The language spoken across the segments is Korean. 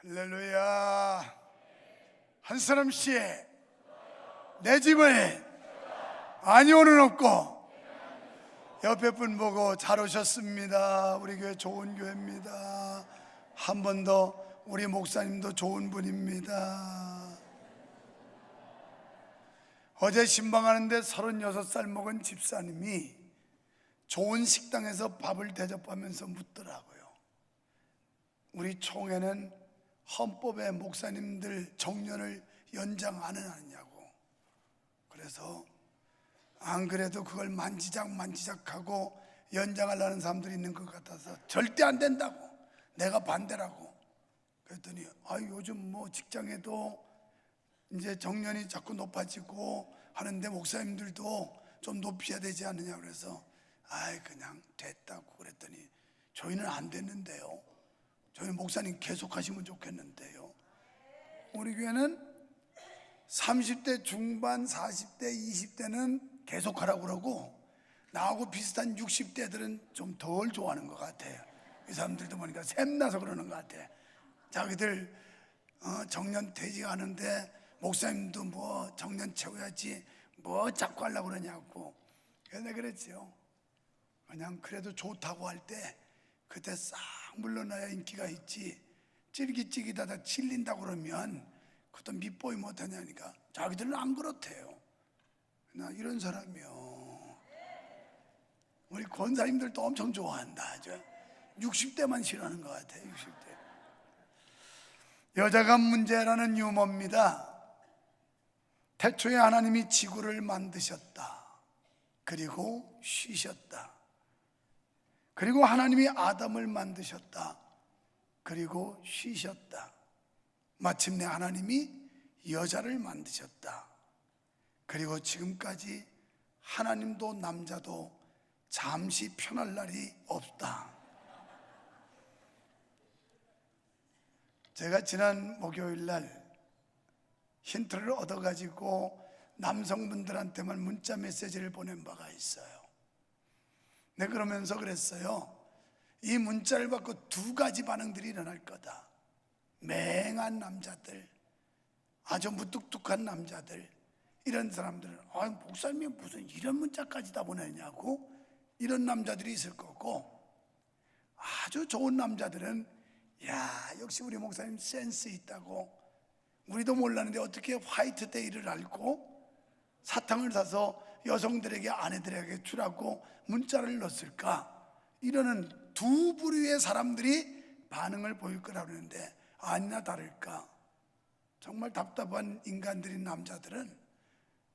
할렐루야. 한 사람씩 내 집을 아니오는 없고 옆에 분 보고 잘 오셨습니다. 우리 교회 좋은 교회입니다. 한 번 더 우리 목사님도 좋은 분입니다. 어제 신방하는데 36살 먹은 집사님이 좋은 식당에서 밥을 대접하면서 묻더라고요. 우리 총회는 헌법에 목사님들 정년을 연장 안 하느냐고. 그래서 안 그래도 그걸 만지작하고 연장하려는 사람들이 있는 것 같아서 절대 안 된다고, 내가 반대라고. 그랬더니 요즘 뭐 직장에도 이제 정년이 자꾸 높아지고 하는데 목사님들도 좀 높여야 되지 않느냐. 그래서 그냥 됐다고 그랬더니 저희는 안 됐는데요. 저희 목사님 계속 하시면 좋겠는데요. 우리 교회는 30대 중반, 40대, 20대는 계속 하라고 그러고 나하고 비슷한 60대들은 좀 덜 좋아하는 것 같아요. 이 사람들도 보니까 샘나서 그러는 것 같아. 자기들 정년 퇴직하는데 목사님도 뭐 정년 채워야지 뭐 자꾸 하려고 그러냐고. 그래서 내가 그랬죠. 그냥 그래도 좋다고 할 때 그때 싹 물러나야 인기가 있지. 찌릿찌릿하다 질린다고 그러면 그것도 밑보이 못하냐니까. 자기들은 안 그렇대요. 나 이런 사람이요. 우리 권사님들도 엄청 좋아한다. 60대만 싫어하는 것 같아요. 60대. 여자가 문제라는 유머입니다. 태초에 하나님이 지구를 만드셨다. 그리고 쉬셨다. 그리고 하나님이 아담을 만드셨다. 그리고 쉬셨다. 마침내 하나님이 여자를 만드셨다. 그리고 지금까지 하나님도 남자도 잠시 편할 날이 없다. 제가 지난 목요일 날 힌트를 얻어가지고 남성분들한테만 문자 메시지를 보낸 바가 있어요. 네, 그러면서 그랬어요. 이 문자를 받고 두 가지 반응들이 일어날 거다. 맹한 남자들, 아주 무뚝뚝한 남자들, 이런 사람들은 목사님이 무슨 이런 문자까지 다 보내냐고, 이런 남자들이 있을 거고, 아주 좋은 남자들은 역시 우리 목사님 센스 있다고, 우리도 몰랐는데 어떻게 화이트데이를 알고 사탕을 사서 여성들에게, 아내들에게 주라고 문자를 넣었을까? 이러는 두 부류의 사람들이 반응을 보일 거라고 그러는데 아니나 다를까 정말 답답한 인간들인 남자들은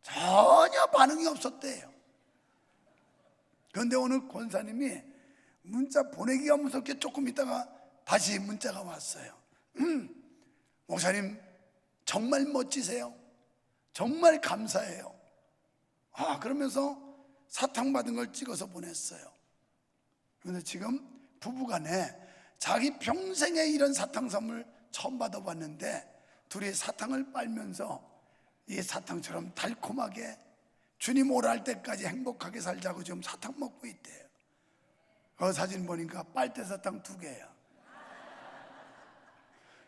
전혀 반응이 없었대요. 그런데 오늘 권사님이 문자 보내기가 무섭게 조금 있다가 다시 문자가 왔어요. 목사님 정말 멋지세요. 정말 감사해요. 그러면서 사탕 받은 걸 찍어서 보냈어요. 그런데 지금 부부간에 자기 평생에 이런 사탕 선물 처음 받아봤는데 둘이 사탕을 빨면서 이 사탕처럼 달콤하게 주님 오라 할 때까지 행복하게 살자고 지금 사탕 먹고 있대요. 그 사진 보니까 빨대 사탕 2개야.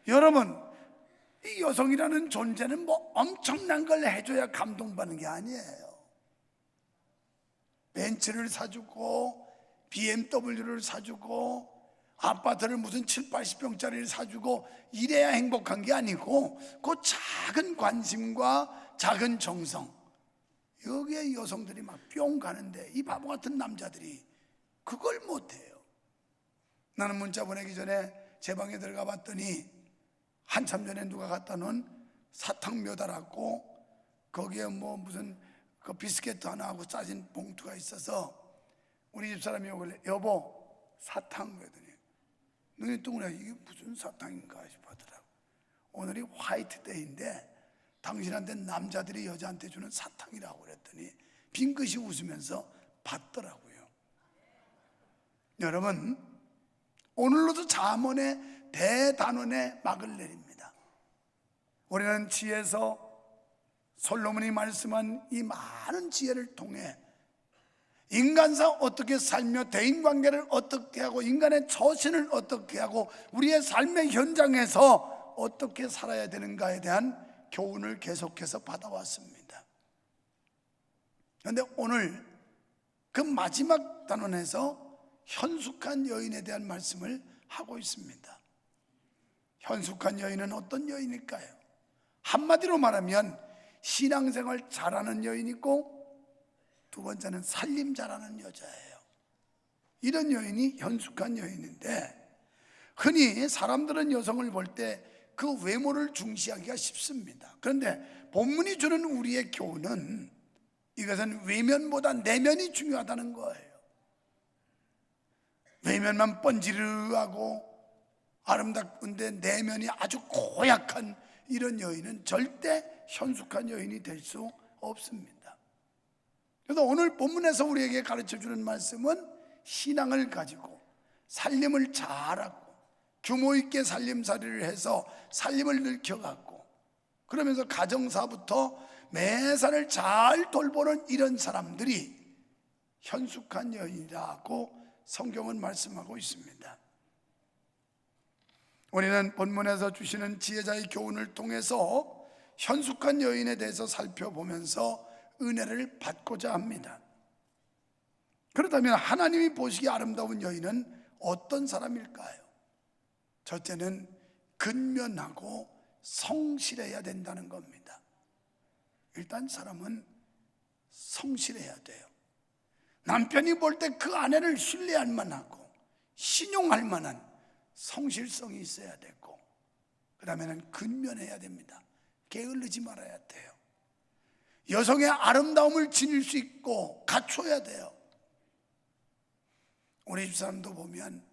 여러분, 이 여성이라는 존재는 뭐 엄청난 걸 해줘야 감동받는 게 아니에요. 벤츠를 사주고 BMW를 사주고 아파트를 무슨 7, 80평짜리를 사주고 이래야 행복한 게 아니고 그 작은 관심과 작은 정성, 여기에 여성들이 막 뿅 가는데 이 바보 같은 남자들이 그걸 못해요. 나는 문자 보내기 전에 제 방에 들어가 봤더니 한참 전에 누가 갖다 놓은 사탕 몇 알하고 거기에 뭐 무슨 그 비스켓 하나하고 짜진 봉투가 있어서 우리 집사람이 오길래 여보 사탕 그러더니 눈이 뚱그려. 이게 무슨 사탕인가 싶어하더라고. 오늘이 화이트데이인데 당신한테 남자들이 여자한테 주는 사탕이라고 그랬더니 빙긋이 웃으면서 받더라고요. 여러분, 오늘로도 잠언의 대단원의 막을 내립니다. 우리는 지혜서 솔로몬이 말씀한 이 많은 지혜를 통해 인간사 어떻게 살며 대인관계를 어떻게 하고 인간의 처신을 어떻게 하고 우리의 삶의 현장에서 어떻게 살아야 되는가에 대한 교훈을 계속해서 받아왔습니다. 그런데 오늘 그 마지막 단원에서 현숙한 여인에 대한 말씀을 하고 있습니다. 현숙한 여인은 어떤 여인일까요? 한마디로 말하면 신앙생활 잘하는 여인이고, 두 번째는 살림 잘하는 여자예요. 이런 여인이 현숙한 여인인데, 흔히 사람들은 여성을 볼 때 그 외모를 중시하기가 쉽습니다. 그런데 본문이 주는 우리의 교훈은 이것은 외면보다 내면이 중요하다는 거예요. 외면만 번지르하고 아름답은데 내면이 아주 고약한 이런 여인은 절대 현숙한 여인이 될 수 없습니다. 그래서 오늘 본문에서 우리에게 가르쳐주는 말씀은 신앙을 가지고 살림을 잘하고 규모 있게 살림살이를 해서 살림을 늘켜갖고, 그러면서 가정사부터 매사를 잘 돌보는 이런 사람들이 현숙한 여인이라고 성경은 말씀하고 있습니다. 우리는 본문에서 주시는 지혜자의 교훈을 통해서 현숙한 여인에 대해서 살펴보면서 은혜를 받고자 합니다. 그렇다면 하나님이 보시기에 아름다운 여인은 어떤 사람일까요? 첫째는 근면하고 성실해야 된다는 겁니다. 일단 사람은 성실해야 돼요. 남편이 볼 때 그 아내를 신뢰할 만하고 신용할 만한 성실성이 있어야 되고, 그 다음에는 근면해야 됩니다. 게을르지 말아야 돼요. 여성의 아름다움을 지닐 수 있고 갖춰야 돼요. 우리 집사람도 보면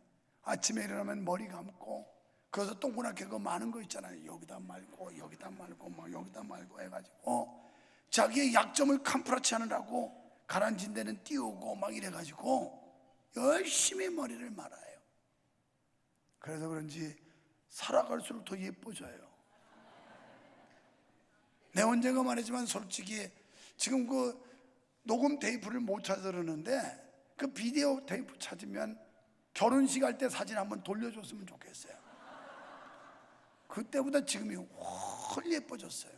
아침에 일어나면 머리 감고, 그래서 동그랗게 그 많은 거 있잖아요. 여기다 말고 여기다 말고 막 여기다 말고 해가지고 자기의 약점을 캄프라치 하느라고 가라앉은 데는 띄우고 막 이래가지고 열심히 머리를 말아요. 그래서 그런지 살아갈수록 더 예뻐져요. 내 언젠가 말했지만 솔직히 지금 그 녹음 테이프를 못 찾아 그러는데, 그 비디오 테이프 찾으면 결혼식 할 때 사진 한번 돌려줬으면 좋겠어요. 그때보다 지금이 훨 예뻐졌어요.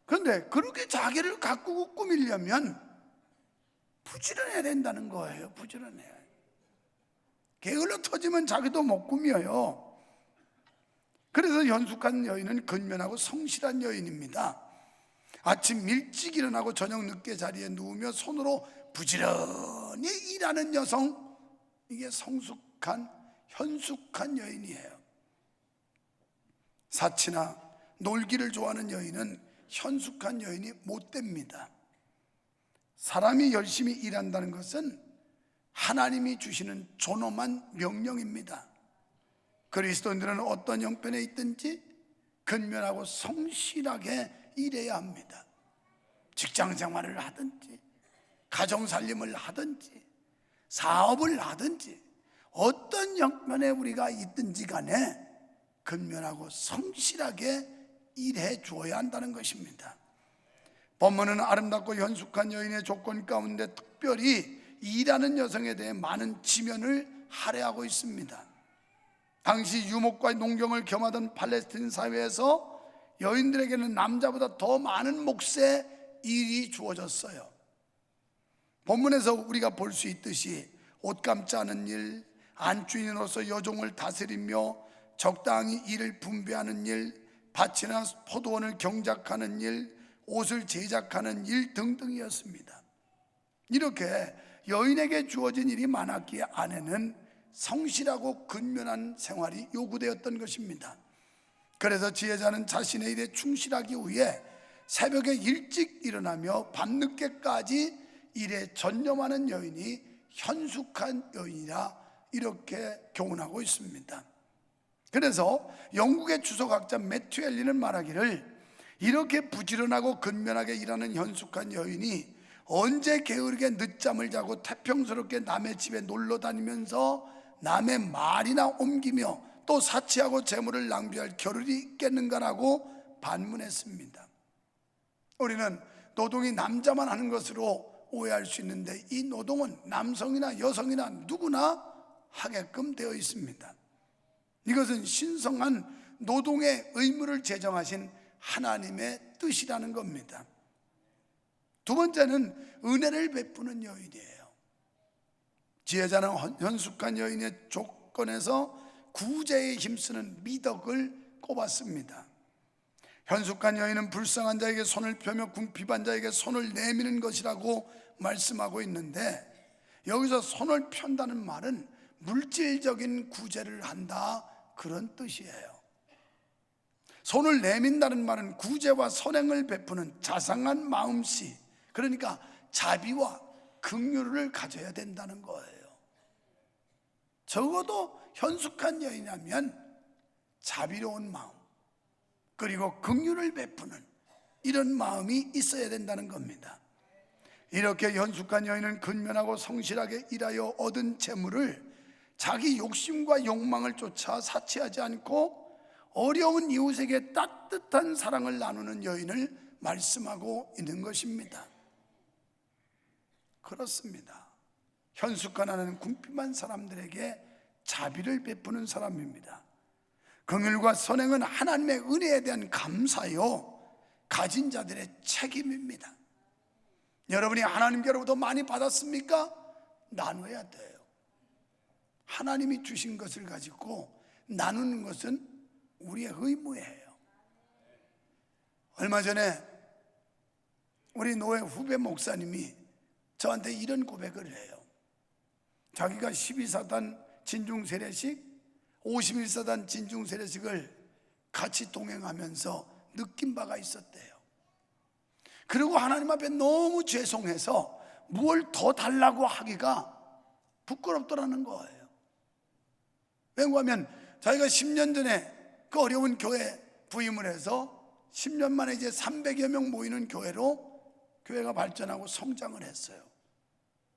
그런데 그렇게 자기를 가꾸고 꾸미려면 부지런해야 된다는 거예요. 부지런해야. 게을러 터지면 자기도 못 꾸며요. 그래서 현숙한 여인은 근면하고 성실한 여인입니다. 아침 일찍 일어나고 저녁 늦게 자리에 누우며 손으로 부지런히 일하는 여성, 이게 성숙한 현숙한 여인이에요. 사치나 놀기를 좋아하는 여인은 현숙한 여인이 못 됩니다. 사람이 열심히 일한다는 것은 하나님이 주시는 존엄한 명령입니다. 그리스도인들은 어떤 형편에 있든지 근면하고 성실하게 일해야 합니다. 직장 생활을 하든지 가정 살림을 하든지 사업을 하든지 어떤 형편에 우리가 있든지 간에 근면하고 성실하게 일해 주어야 한다는 것입니다. 본문은 아름답고 현숙한 여인의 조건 가운데 특별히 일하는 여성에 대해 많은 지면을 할애하고 있습니다. 당시 유목과 농경을 겸하던 팔레스틴 사회에서 여인들에게는 남자보다 더 많은 몫의 일이 주어졌어요. 본문에서 우리가 볼 수 있듯이 옷 감지 하는 일, 안주인으로서 여종을 다스리며 적당히 일을 분배하는 일, 밭이나 포도원을 경작하는 일, 옷을 제작하는 일 등등이었습니다. 이렇게 여인에게 주어진 일이 많았기에 아내는 성실하고 근면한 생활이 요구되었던 것입니다. 그래서 지혜자는 자신의 일에 충실하기 위해 새벽에 일찍 일어나며 밤늦게까지 일에 전념하는 여인이 현숙한 여인이라 이렇게 교훈하고 있습니다. 그래서 영국의 주석학자 매튜 앨리는 말하기를, 이렇게 부지런하고 근면하게 일하는 현숙한 여인이 언제 게으르게 늦잠을 자고 태평스럽게 남의 집에 놀러 다니면서 남의 말이나 옮기며 또 사치하고 재물을 낭비할 겨를이 있겠는가라고 반문했습니다. 우리는 노동이 남자만 하는 것으로 오해할 수 있는데, 이 노동은 남성이나 여성이나 누구나 하게끔 되어 있습니다. 이것은 신성한 노동의 의무를 제정하신 하나님의 뜻이라는 겁니다. 두 번째는 은혜를 베푸는 여인이에요. 지혜자는 현숙한 여인의 조건에서 구제에 힘쓰는 미덕을 꼽았습니다. 현숙한 여인은 불쌍한 자에게 손을 펴며 궁핍한 자에게 손을 내미는 것이라고 말씀하고 있는데, 여기서 손을 편다는 말은 물질적인 구제를 한다, 그런 뜻이에요. 손을 내민다는 말은 구제와 선행을 베푸는 자상한 마음씨, 그러니까 자비와 긍휼을 가져야 된다는 거예요. 적어도 현숙한 여인이라면 자비로운 마음, 그리고 긍휼을 베푸는 이런 마음이 있어야 된다는 겁니다. 이렇게 현숙한 여인은 근면하고 성실하게 일하여 얻은 재물을 자기 욕심과 욕망을 쫓아 사치하지 않고 어려운 이웃에게 따뜻한 사랑을 나누는 여인을 말씀하고 있는 것입니다. 그렇습니다. 현숙한 하나는 궁핍한 사람들에게 자비를 베푸는 사람입니다. 긍휼과 선행은 하나님의 은혜에 대한 감사요, 가진 자들의 책임입니다. 여러분이 하나님께로부터 많이 받았습니까? 나눠야 돼요. 하나님이 주신 것을 가지고 나누는 것은 우리의 의무예요. 얼마 전에 우리 노회 후배 목사님이 저한테 이런 고백을 해요. 자기가 12사단 진중세례식, 51사단 진중세례식을 같이 동행하면서 느낀 바가 있었대요. 그리고 하나님 앞에 너무 죄송해서 뭘 더 달라고 하기가 부끄럽더라는 거예요. 왜냐하면 자기가 10년 전에 그 어려운 교회 부임을 해서 10년 만에 이제 300여 명 모이는 교회로 교회가 발전하고 성장을 했어요.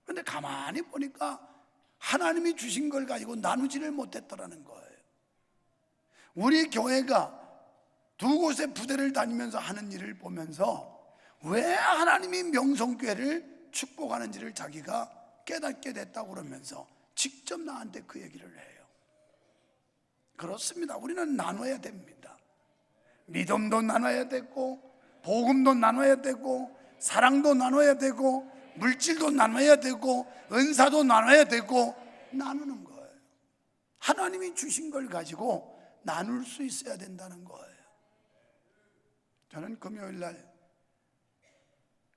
그런데 가만히 보니까 하나님이 주신 걸 가지고 나누지를 못했더라는 거예요. 우리 교회가 두 곳의 부대를 다니면서 하는 일을 보면서 왜 하나님이 명성교회를 축복하는지를 자기가 깨닫게 됐다고 그러면서 직접 나한테 그 얘기를 해요. 그렇습니다. 우리는 나눠야 됩니다. 믿음도 나눠야 되고, 복음도 나눠야 되고, 사랑도 나눠야 되고, 물질도 나눠야 되고, 은사도 나눠야 되고, 나누는 거예요. 하나님이 주신 걸 가지고 나눌 수 있어야 된다는 거예요. 저는 금요일 날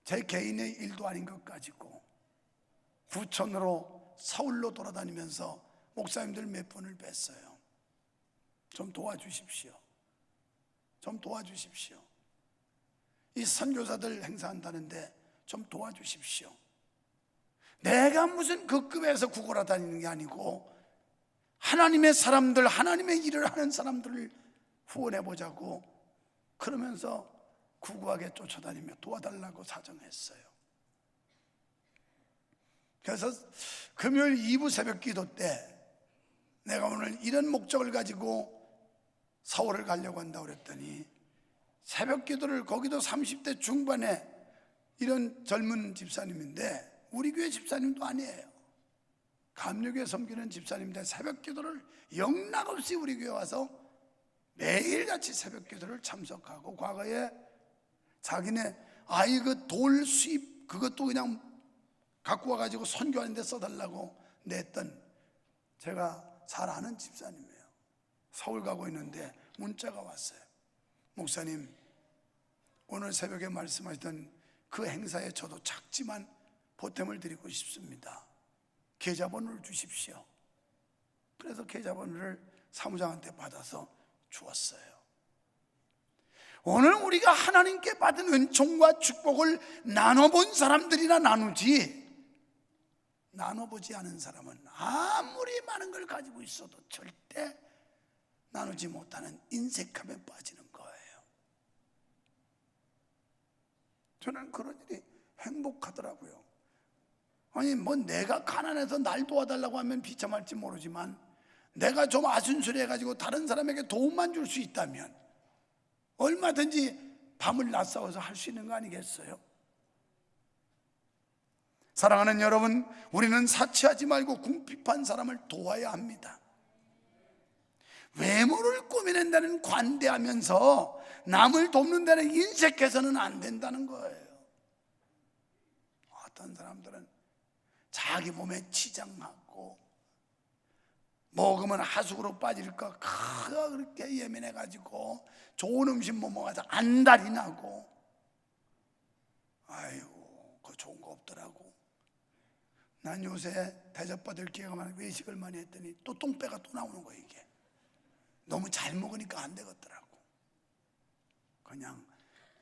제 개인의 일도 아닌 것 가지고 부천으로 서울로 돌아다니면서 목사님들 몇 분을 뵀어요. 좀 도와주십시오. 좀 도와주십시오. 이 선교사들 행사한다는데 좀 도와주십시오. 내가 무슨 그 급에서 구걸하 다니는 게 아니고 하나님의 사람들, 하나님의 일을 하는 사람들을 후원해 보자고 그러면서 구구하게 쫓아다니며 도와달라고 사정했어요. 그래서 금요일 2부 새벽 기도 때 내가 오늘 이런 목적을 가지고 서울을 가려고 한다고 그랬더니 새벽 기도를, 거기도 30대 중반에 이런 젊은 집사님인데 우리 교회 집사님도 아니에요. 감리교회 섬기는 집사님인데 새벽 기도를 영락없이 우리 교회 와서 매일같이 새벽 기도를 참석하고, 과거에 자기네 아이 그 돌 수입 그것도 그냥 갖고 와가지고 선교하는 데 써달라고 냈던, 제가 잘 아는 집사님이에요. 서울 가고 있는데 문자가 왔어요. 목사님, 오늘 새벽에 말씀하셨던 그 행사에 저도 작지만 보탬을 드리고 싶습니다. 계좌번호를 주십시오. 그래서 계좌번호를 사무장한테 받아서 주었어요. 오늘 우리가 하나님께 받은 은총과 축복을 나눠본 사람들이나 나누지, 나눠보지 않은 사람은 아무리 많은 걸 가지고 있어도 절대 나누지 못하는 인색함에 빠지는 거예요. 저는 그런 일이 행복하더라고요. 아니 뭐 내가 가난해서 날 도와달라고 하면 비참할지 모르지만 내가 좀 아순수리해가지고 다른 사람에게 도움만 줄 수 있다면 얼마든지 밤을 낮싸워서 할 수 있는 거 아니겠어요? 사랑하는 여러분, 우리는 사치하지 말고 궁핍한 사람을 도와야 합니다. 외모를 꾸며낸다는 관대하면서 남을 돕는다는 인색해서는 안 된다는 거예요. 어떤 사람들은 자기 몸에 치장하고 먹으면 하숙으로 빠질까 그렇게 예민해가지고 좋은 음식 못 먹어서 안달이 나고, 아이고 그거 좋은 거 없더라고. 난 요새 대접받을 기회가 많아 외식을 많이 했더니 또 똥배가 또 나오는 거예요. 이게 너무 잘 먹으니까 안 되겠더라고. 그냥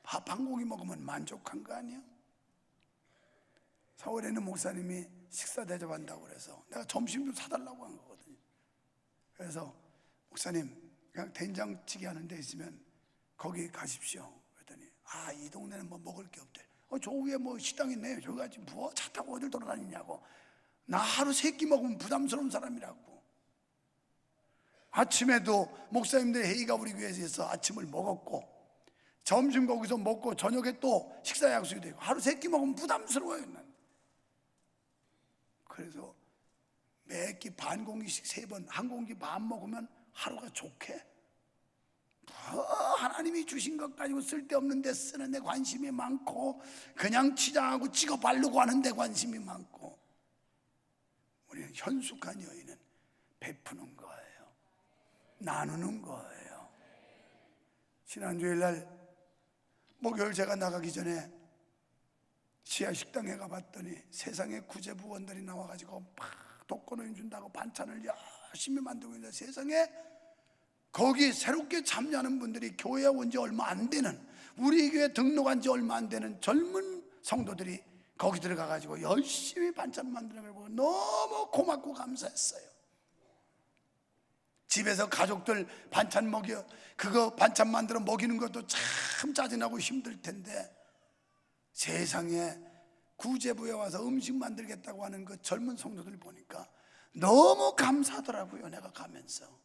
밥 한 공기 먹으면 만족한 거 아니야? 서울에 있는 목사님이 식사 대접한다고 그래서 내가 점심 좀 사달라고 한 거거든요. 그래서 목사님 그냥 된장찌개 하는 데 있으면 거기 가십시오. 그랬더니 이 동네는 뭐 먹을 게 없대. 저 위에 뭐 식당 있네요. 저기 가지 뭐 차 타고 어딜 돌아다니냐고. 나 하루 3끼 먹으면 부담스러운 사람이라고. 아침에도 목사님들 회의가 우리 교회에서 있어 아침을 먹었고, 점심 거기서 먹고 저녁에 또 식사 약속이 되고, 하루 3끼 먹으면 부담스러워요. 난. 그래서 매끼 반 공기씩 3번, 한 공기 반 먹으면 하루가 좋게. 하나님이 주신 것 가지고 쓸데없는 데 쓰는 데 관심이 많고, 그냥 치장하고 찍어 바르고 하는 데 관심이 많고, 우리는 현숙한 여인은 베푸는 거예요. 나누는 거예요. 지난주일날 목요일 제가 나가기 전에 지하 식당에 가봤더니 세상에 구제부원들이 나와가지고 막 독거노인 준다고 반찬을 열심히 만들고 있는데, 세상에 거기 새롭게 참여하는 분들이 교회에 온 지 얼마 안 되는, 우리 교회 등록한 지 얼마 안 되는 젊은 성도들이 거기 들어가가지고 열심히 반찬 만드는 걸 보고 너무 고맙고 감사했어요. 집에서 가족들 반찬 먹여, 그거 반찬 만들어 먹이는 것도 참 짜증나고 힘들 텐데, 세상에 구제부에 와서 음식 만들겠다고 하는 그 젊은 성도들 보니까 너무 감사하더라고요. 내가 가면서.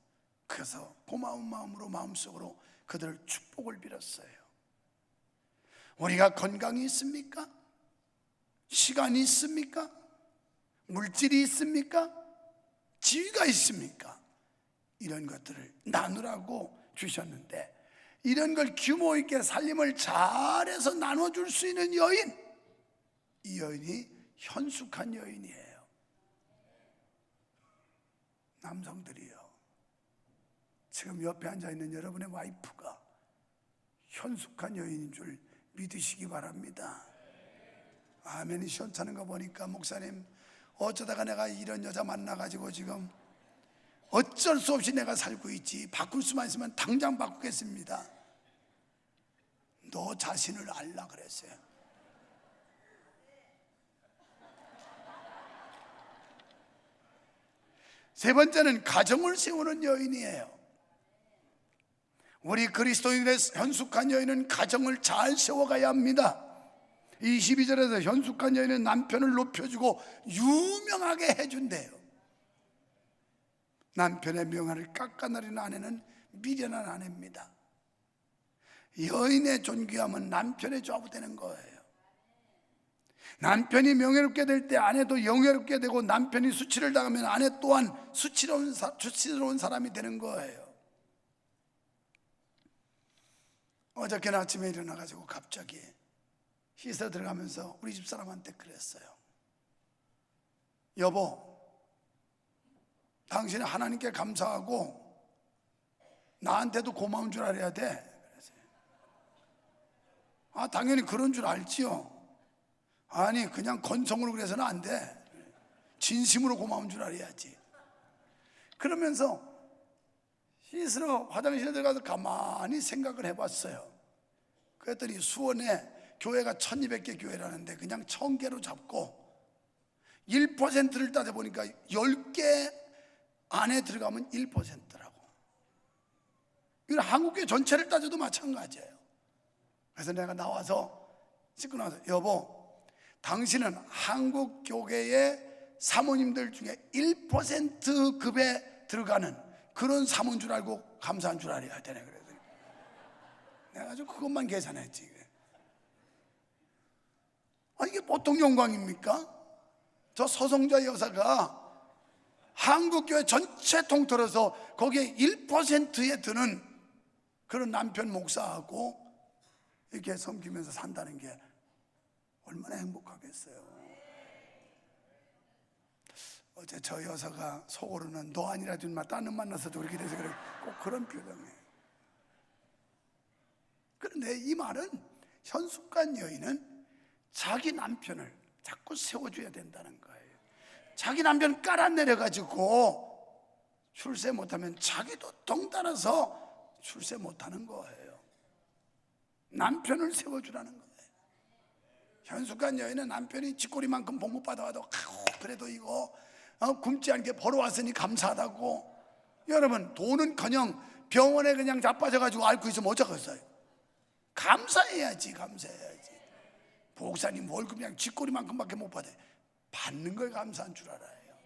그래서 고마운 마음으로 마음속으로 그들 축복을 빌었어요. 우리가 건강이 있습니까? 시간이 있습니까? 물질이 있습니까? 지위가 있습니까? 이런 것들을 나누라고 주셨는데, 이런 걸 규모 있게 살림을 잘해서 나눠줄 수 있는 여인, 이 여인이 현숙한 여인이에요. 남성들이요, 지금 옆에 앉아있는 여러분의 와이프가 현숙한 여인인 줄 믿으시기 바랍니다. 아멘이 시원찮은 거 보니까, 목사님 어쩌다가 내가 이런 여자 만나가지고 지금 어쩔 수 없이 내가 살고 있지, 바꿀 수만 있으면 당장 바꾸겠습니다. 너 자신을 알라 그랬어요. 세 번째는 가정을 세우는 여인이에요. 우리 그리스도인의 현숙한 여인은 가정을 잘 세워가야 합니다. 22절에서 현숙한 여인은 남편을 높여주고 유명하게 해준대요. 남편의 명예를 깎아내리는 아내는 미련한 아내입니다. 여인의 존귀함은 남편에 좌우되는 거예요. 남편이 명예롭게 될 때 아내도 영예롭게 되고, 남편이 수치를 당하면 아내 또한 수치스러운 사람이 되는 거예요. 어저께 아침에 일어나가지고 갑자기 씻어 들어가면서 우리 집사람한테 그랬어요. 여보, 당신은 하나님께 감사하고 나한테도 고마운 줄 알아야 돼. 당연히 그런 줄 알지요. 아니 그냥 건성으로 그래서는 안 돼. 진심으로 고마운 줄 알아야지. 그러면서 씻으러 화장실에 들어가서 가만히 생각을 해봤어요. 그랬더니 수원에 교회가 1200개 교회라는데 그냥 1000개로 잡고 1%를 따져보니까 10개 안에 들어가면 1%라고. 이건 한국교회 전체를 따져도 마찬가지예요. 그래서 내가 나와서 씻고 나와서, 여보, 당신은 한국교회의 사모님들 중에 1% 급에 들어가는 그런 사모인 줄 알고 감사한 줄 알아야 되네. 그래서 내가 아주 그것만 계산했지. 이게 보통 영광입니까? 저 서성자 여사가 한국교회 전체 통틀어서 거기에 1%에 드는 그런 남편 목사하고 이렇게 섬기면서 산다는 게 얼마나 행복하겠어요. 어제 저 여사가 속으로는 너 아니라도 인마 딴 놈 만나서도 그렇게 돼서 그래, 꼭 그런 표정이에요. 그런데 이 말은 현숙한 여인은 자기 남편을 자꾸 세워줘야 된다는 거예요. 자기 남편 깔아내려가지고 출세 못하면 자기도 덩달아서 출세 못하는 거예요. 남편을 세워주라는 거예요. 현숙한 여인은 남편이 쥐꼬리만큼 복 못 받아와도 그래도 이거 굶지 않게 벌어왔으니 감사하다고. 여러분, 돈은커녕 병원에 그냥 자빠져가지고 앓고 있으면 어쩌겠어요? 감사해야지. 목사님 월급 그냥 쥐꼬리만큼밖에 못 받아요. 받는 걸 감사한 줄 알아요.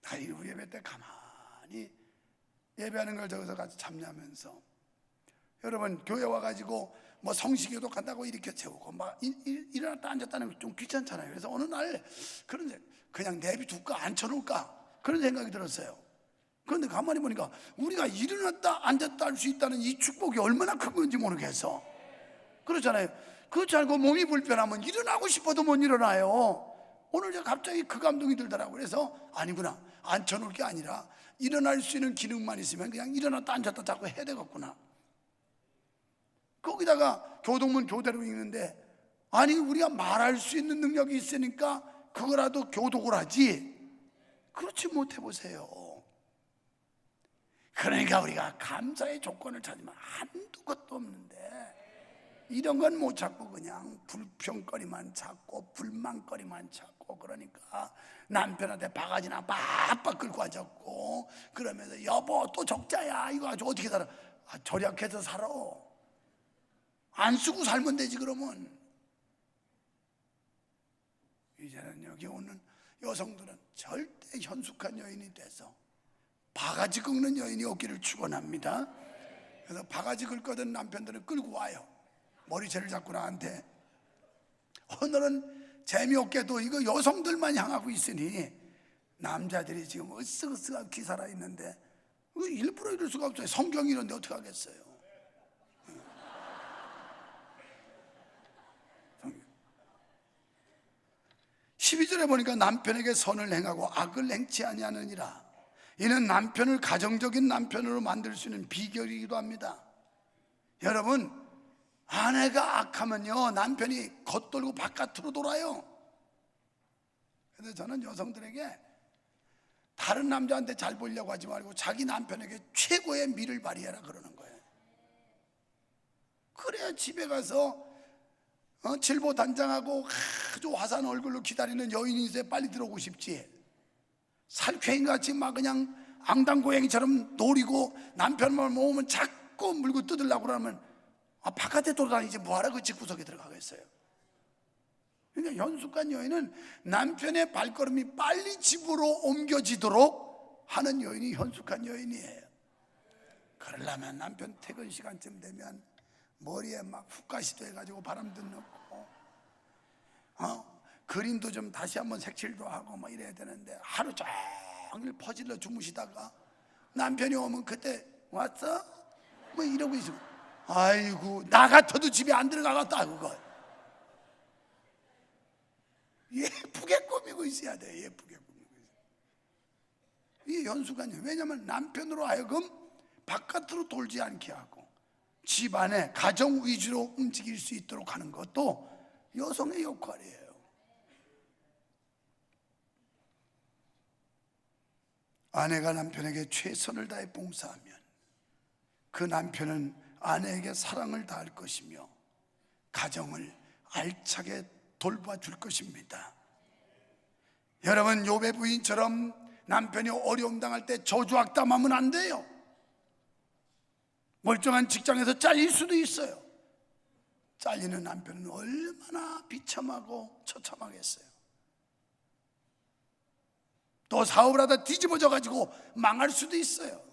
나 일부 예배 때 가만히 예배하는 걸 저기서 같이 참여하면서, 여러분 교회 와가지고 뭐 성시교도 간다고 이렇게 채우고 막 일어났다 앉았다는 게 좀 귀찮잖아요. 그래서 어느 날 그런데 그냥 내비둘까 앉혀놓을까 그런 생각이 들었어요. 그런데 가만히 보니까 우리가 일어났다 앉았다 할 수 있다는 이 축복이 얼마나 큰 건지 모르겠어. 그렇잖아요. 그렇지 않고 몸이 불편하면 일어나고 싶어도 못 일어나요. 오늘 제가 갑자기 그 감동이 들더라고요. 그래서 아니구나, 앉혀놓을 게 아니라 일어날 수 있는 기능만 있으면 그냥 일어났다 앉았다 자꾸 해야 되겠구나. 거기다가 교동문 교대로 읽는데, 아니 우리가 말할 수 있는 능력이 있으니까 그거라도 교독을 하지, 그렇지 못해 보세요. 그러니까 우리가 감사의 조건을 찾으면 한두 것도 없는데 이런 건 못 찾고 그냥 불평거리만 찾고 불만거리만 찾고, 그러니까 남편한테 바가지나 빡빡 끌고 앉았고 그러면서 여보 또 적자야 이거 아주 어떻게 살아? 절약해서 살아. 안 쓰고 살면 되지. 그러면 이제는 여기 오는 여성들은 절대 현숙한 여인이 돼서 바가지 긁는 여인이 없기를 축원합니다. 그래서 바가지 긁거든 남편들은 끌고 와요. 머리채를 잡고 나한테. 오늘은 재미없게도 이거 여성들만 향하고 있으니 남자들이 지금 으쓱으쓱하게 기살아 있는데 일부러 이럴 수가 없어요. 성경이 이런데 어떻게 하겠어요? 12절에 보니까 남편에게 선을 행하고 악을 행치 아니하느니라. 이는 남편을 가정적인 남편으로 만들 수 있는 비결이기도 합니다. 여러분, 아내가 악하면요 남편이 겉돌고 바깥으로 돌아요. 그래서 저는 여성들에게 다른 남자한테 잘 보이려고 하지 말고 자기 남편에게 최고의 미를 발휘해라 그러는 거예요. 그래야 집에 가서 칠보단장하고 아주 화사한 얼굴로 기다리는 여인이 있어야 빨리 들어오고 싶지. 살쾡이같이 막 그냥 앙당고양이처럼 노리고 남편만 모으면 자꾸 물고 뜯으려고 그러면 바깥에 돌아다니지 뭐하러 그 집구석에 들어가겠어요. 그러니까 현숙한 여인은 남편의 발걸음이 빨리 집으로 옮겨지도록 하는 여인이 현숙한 여인이에요. 그러려면 남편 퇴근 시간쯤 되면 머리에 막 훅가시도 해가지고 바람도 넣고 그림도 좀 다시 한번 색칠도 하고 막 이래야 되는데, 하루 종일 퍼질러 주무시다가 남편이 오면 그때 왔어? 뭐 이러고 있으면 아이고 나 같아도 집에 안 들어가겠다. 그거 예쁘게 꾸미고 있어야 돼. 예쁘게 꾸미고 있어야 돼. 이게 현숙한 여인. 왜냐하면 남편으로 하여금 바깥으로 돌지 않게 하고 집안에 가정 위주로 움직일 수 있도록 하는 것도 여성의 역할이에요. 아내가 남편에게 최선을 다해 봉사하면 그 남편은 아내에게 사랑을 다할 것이며 가정을 알차게 돌봐줄 것입니다. 여러분, 욥의 부인처럼 남편이 어려움 당할 때 저주악담하면 안 돼요. 멀쩡한 직장에서 잘릴 수도 있어요. 잘리는 남편은 얼마나 비참하고 처참하겠어요. 또 사업을 하다 뒤집어져 가지고 망할 수도 있어요.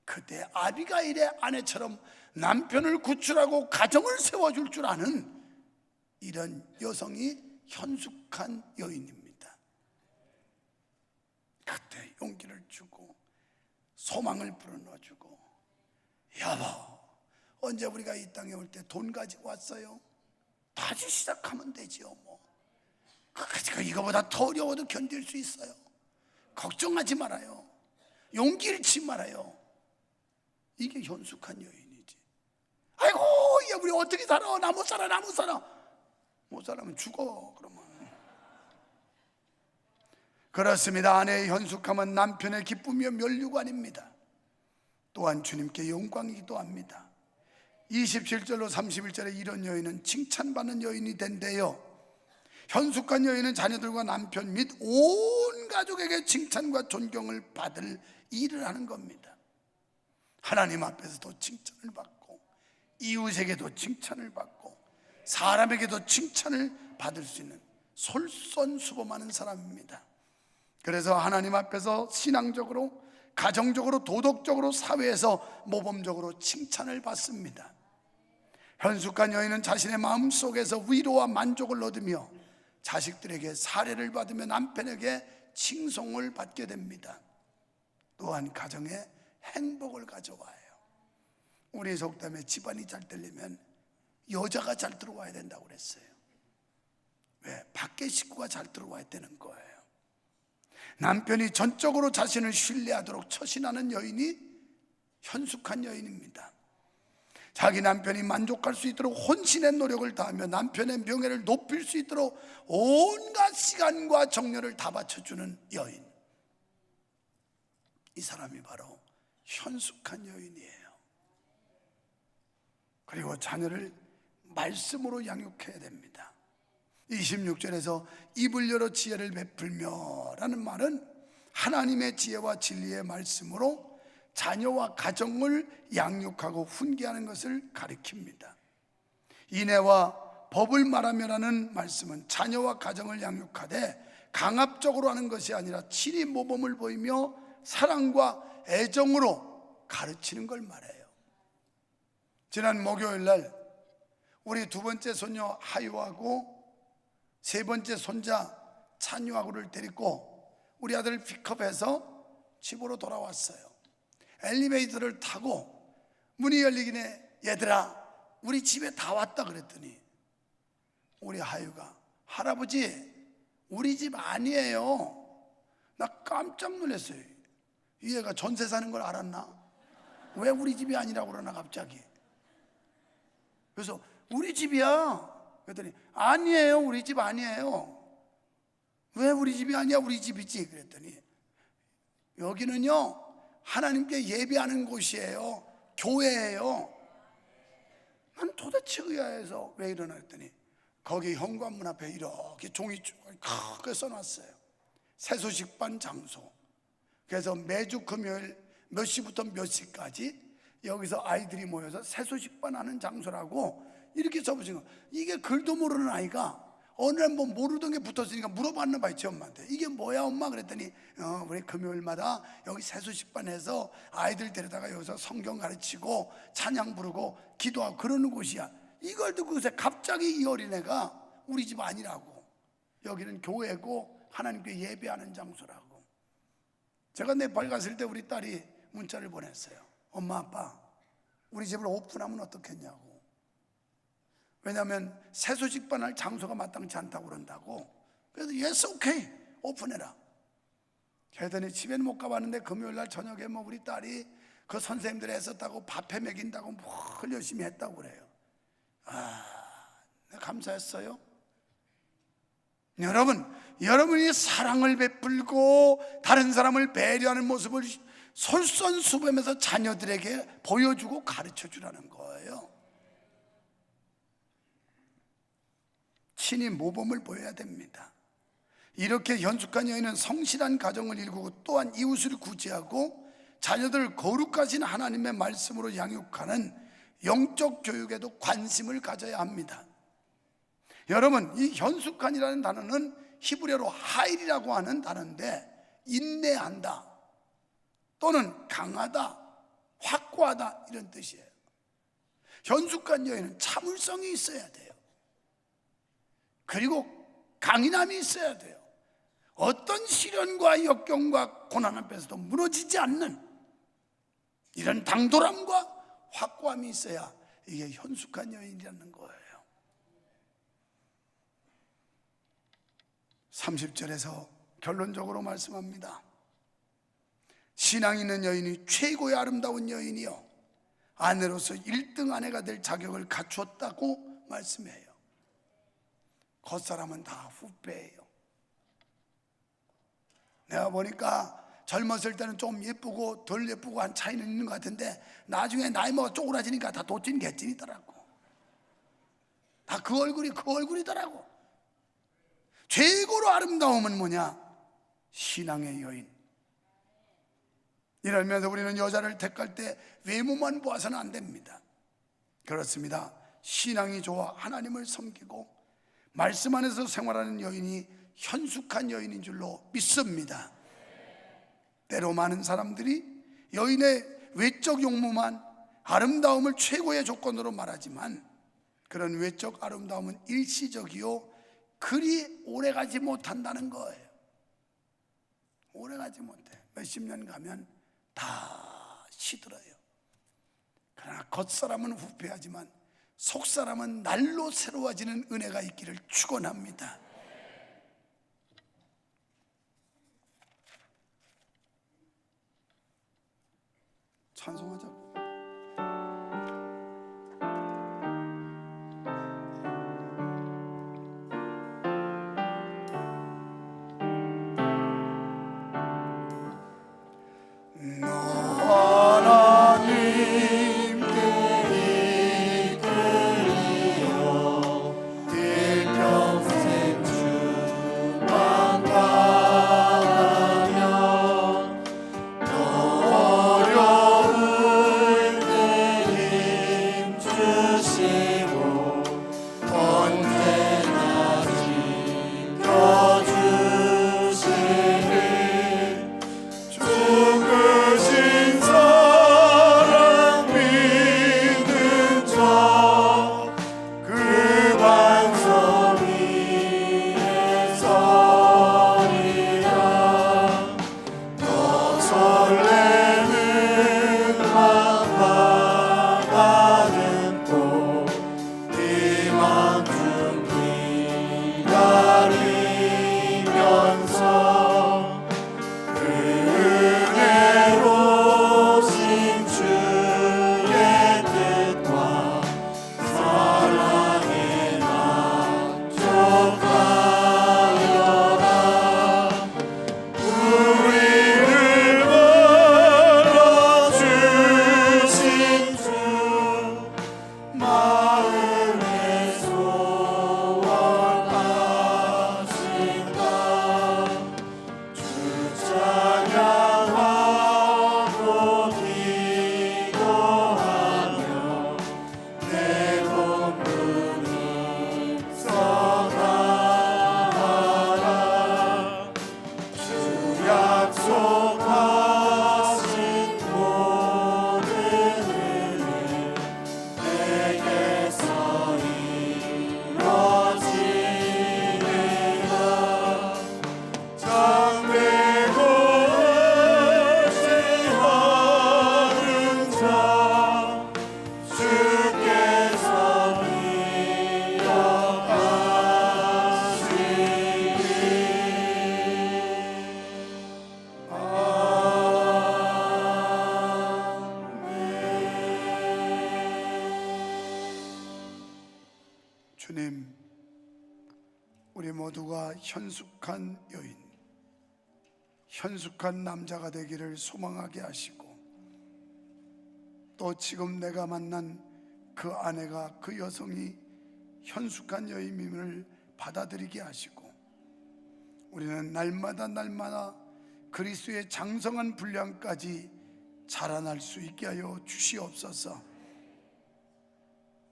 그때 아비가일의 아내처럼 남편을 구출하고 가정을 세워줄 줄 아는 이런 여성이 현숙한 여인입니다. 용기를 주고 소망을 불어넣어주고, 여보, 언제 우리가 이 땅에 올 때 돈 가지고 왔어요? 다시 시작하면 되지요. 뭐 이거보다 더 어려워도 견딜 수 있어요. 걱정하지 말아요. 용기 잃지 말아요. 이게 현숙한 여인이지. 아이고, 야, 우리 어떻게 살아? 나 못 살아, 나 못 살아. 못 살면 죽어. 그러면. 그렇습니다. 아내의 현숙함은 남편의 기쁨이며 면류관입니다. 또한 주님께 영광이기도 합니다. 27절로 31절에 이런 여인은 칭찬받는 여인이 된대요. 현숙한 여인은 자녀들과 남편 및 온 가족에게 칭찬과 존경을 받을 일을 하는 겁니다. 하나님 앞에서도 칭찬을 받고, 이웃에게도 칭찬을 받고, 사람에게도 칭찬을 받을 수 있는 솔선수범하는 사람입니다. 그래서 하나님 앞에서 신앙적으로, 가정적으로, 도덕적으로, 사회에서 모범적으로 칭찬을 받습니다. 현숙한 여인은 자신의 마음속에서 위로와 만족을 얻으며 자식들에게 사례를 받으며 남편에게 칭송을 받게 됩니다. 또한 가정에 행복을 가져와요. 우리 속담에 집안이 잘 되려면 여자가 잘 들어와야 된다고 그랬어요. 왜? 밖에 식구가 잘 들어와야 되는 거예요. 남편이 전적으로 자신을 신뢰하도록 처신하는 여인이 현숙한 여인입니다. 자기 남편이 만족할 수 있도록 혼신의 노력을 다하며 남편의 명예를 높일 수 있도록 온갖 시간과 정열을 다 바쳐주는 여인, 이 사람이 바로 현숙한 여인이에요. 그리고 자녀를 말씀으로 양육해야 됩니다. 26절에서 입을 열어 지혜를 베풀며 라는 말은 하나님의 지혜와 진리의 말씀으로 자녀와 가정을 양육하고 훈계하는 것을 가리킵니다. 인애와 법을 말하며라는 말씀은 자녀와 가정을 양육하되 강압적으로 하는 것이 아니라 친히 모범을 보이며 사랑과 애정으로 가르치는 걸 말해요. 지난 목요일 날 우리 두 번째 손녀 하유하고 세 번째 손자 찬유하고를 데리고 우리 아들을 픽업해서 집으로 돌아왔어요. 엘리베이터를 타고 문이 열리기네, 얘들아 우리 집에 다 왔다 그랬더니 우리 하유가, 할아버지 우리 집 아니에요. 나 깜짝 놀랐어요. 이 애가 전세 사는 걸 알았나? 왜 우리 집이 아니라고 그러나 갑자기. 그래서 우리 집이야 그랬더니 아니에요, 우리 집 아니에요. 왜 우리 집이 아니야? 우리 집이지. 그랬더니 여기는요 하나님께 예배하는 곳이에요. 교회예요. 난 도대체 의아해서 왜 이러나 했더니 거기 현관문 앞에 이렇게 종이 크게 써놨어요. 세소식반 장소. 그래서 매주 금요일 몇 시부터 몇 시까지 여기서 아이들이 모여서 세소식반 하는 장소라고 이렇게 써보신 거. 이게 글도 모르는 아이가 어느 날 뭐 모르던 게 붙었으니까 물어봤나 봐요, 지 엄마한테. 이게 뭐야 엄마? 그랬더니 우리 금요일마다 여기 세수식반에서 아이들 데려다가 여기서 성경 가르치고 찬양 부르고 기도하고 그러는 곳이야. 이걸 듣고 요새 갑자기 이 어린애가 우리 집 아니라고, 여기는 교회고 하나님께 예배하는 장소라고. 제가 네팔 갔을 때 우리 딸이 문자를 보냈어요. 엄마 아빠 우리 집을 오픈하면 어떻겠냐고. 왜냐하면 세수식반 할 장소가 마땅치 않다고 그런다고. 그래서 yes, okay, 오픈해라. 그랬더니 집에는 못 가봤는데 금요일날 저녁에 뭐 우리 딸이 그 선생님들이 애썼다고 밥해 먹인다고 뭘 열심히 했다고 그래요. 내가 감사했어요. 여러분이 사랑을 베풀고 다른 사람을 배려하는 모습을 솔선수범해서 자녀들에게 보여주고 가르쳐주라는 거예요. 친히 모범을 보여야 됩니다. 이렇게 현숙한 여인은 성실한 가정을 일구고 또한 이웃을 구제하고 자녀들을 거룩하신 하나님의 말씀으로 양육하는 영적 교육에도 관심을 가져야 합니다. 여러분, 이 현숙한이라는 단어는 히브리어로 하일이라고 하는 단어인데 인내한다 또는 강하다, 확고하다 이런 뜻이에요. 현숙한 여인은 참을성이 있어야 돼요. 그리고 강인함이 있어야 돼요. 어떤 시련과 역경과 고난 앞에서도 무너지지 않는 이런 당돌함과 확고함이 있어야 이게 현숙한 여인이라는 거예요. 30절에서 결론적으로 말씀합니다. 신앙 있는 여인이 최고의 아름다운 여인이요 아내로서 1등 아내가 될 자격을 갖추었다고 말씀해요. 겉사람은 다 후패예요. 내가 보니까 젊었을 때는 좀 예쁘고 덜 예쁘고 한 차이는 있는 것 같은데 나중에 나이 먹어 쪼그라지니까 다 도찐 개찐이더라고. 다 그 얼굴이더라고. 최고로 아름다움은 뭐냐? 신앙의 여인. 이러면서 우리는 여자를 택할 때 외모만 보아서는 안 됩니다. 그렇습니다. 신앙이 좋아 하나님을 섬기고 말씀 안에서 생활하는 여인이 현숙한 여인인 줄로 믿습니다. 때로 많은 사람들이 여인의 외적 용모만 아름다움을 최고의 조건으로 말하지만 그런 외적 아름다움은 일시적이요 그리 오래가지 못한다는 거예요. 오래가지 못해. 몇십 년 가면 다 시들어요. 그러나 겉사람은 후패하지만 속사람은 날로 새로워지는 은혜가 있기를 축원합니다. 찬송하자고. 주님, 우리 모두가 현숙한 여인, 현숙한 남자가 되기를 소망하게 하시고 또 지금 내가 만난 그 아내가 그 여성이 현숙한 여인임을 받아들이게 하시고 우리는 날마다 그리스도의 장성한 분량까지 자라날 수 있게 하여 주시옵소서.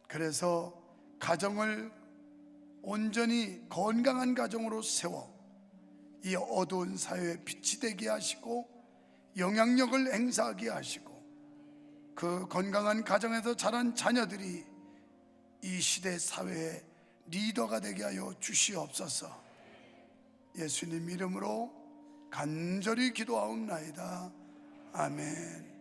그래서 가정을 온전히 건강한 가정으로 세워 이 어두운 사회에 빛이 되게 하시고 영향력을 행사하게 하시고 그 건강한 가정에서 자란 자녀들이 이 시대 사회의 리더가 되게 하여 주시옵소서. 예수님 이름으로 간절히 기도하옵나이다. 아멘.